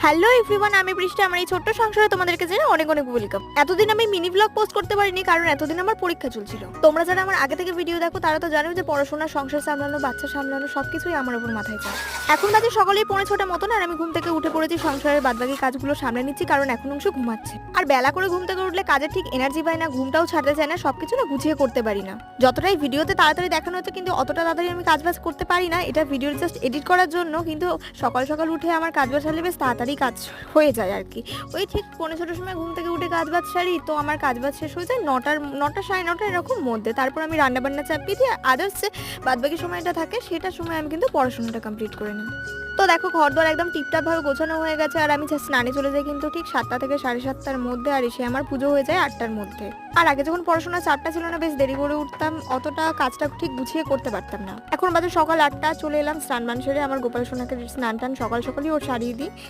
Hello everyone, আমি বৃষ্টি। আমার এই ছোট্ট সংসারে তোমাদেরকে জানাই অনেক অনেক ওয়েলকাম। এতদিন আমি মিনি ব্লগ পোস্ট করতে পারিনি কারণ এতদিন আমার পরীক্ষা চলছিল। তোমরা যারা আমার আগে থেকে ভিডিও দেখো তারা তো জানো যে পড়াশোনা, সংসার সামলানো, বাচ্চা সামলানো সবকিছুই আমার উপর মাথায় চায়। এখন বাজে সকালেই 5:45 মতন, আর আমি ঘুম থেকে উঠে পড়েছি, সংসারের বাদবাকি কাজগুলো সামলে নিচ্ছি কারণ এখন অংশ ঘুমাচ্ছে। আর বেলা করে ঘুম থেকে উঠলে কাজে ঠিক এনার্জি পাই না, ঘুমটাও ছাড়তে চায় না, সবকিছু না গুছিয়ে করতে পারি না। যতটাই ভিডিওতে তাড়াতাড়ি দেখানো হচ্ছে কিন্তু অতটা তাড়াতাড়ি আমি কাজবাজ করতে পারি না। এটা ভিডিও জাস্ট এডিট করার জন্য, কিন্তু সকাল সকাল উঠে আমার কাজবাজ সারলে বেশ তাড়াতাড়ি কাজ হয়ে যায় আর কি। ওই ঠিক 5:45 সময় ঘুম থেকে উঠে কাজবাজ সারি, তো আমার কাজবাজ শেষ হয়ে যায় 9টা 9:30 এরকম মধ্যে। তারপর আমি রান্নাবান্না চাপিয়ে দিয়ে আদার্স যে বাদবাকি সময়টা থাকে সেটার সময় আমি কিন্তু পড়াশোনাটা কমপ্লিট করে নিই। তো দেখো ঘর দর একদম টিপটাপ ভাবে গোছানো হয়ে গেছে, আর আমি স্নানে চলে যাই কিন্তু ঠিক 7টা থেকে 7:30টার মধ্যে, আর এসে আমার পুজো হয়ে যায় 8টার মধ্যে। আর আগে যখন পড়াশোনার চাপটা ছিল না, বেশ দেরি করে উঠতাম, অতটা কাজটা ঠিক গুছিয়ে করতে পারতাম না। এখন বাজে সকাল 8টা, চলে এলাম স্নান সেরে আমার গোপাল সোনাকে স্নান টান সকাল সকালই ওর সারিয়ে দিই।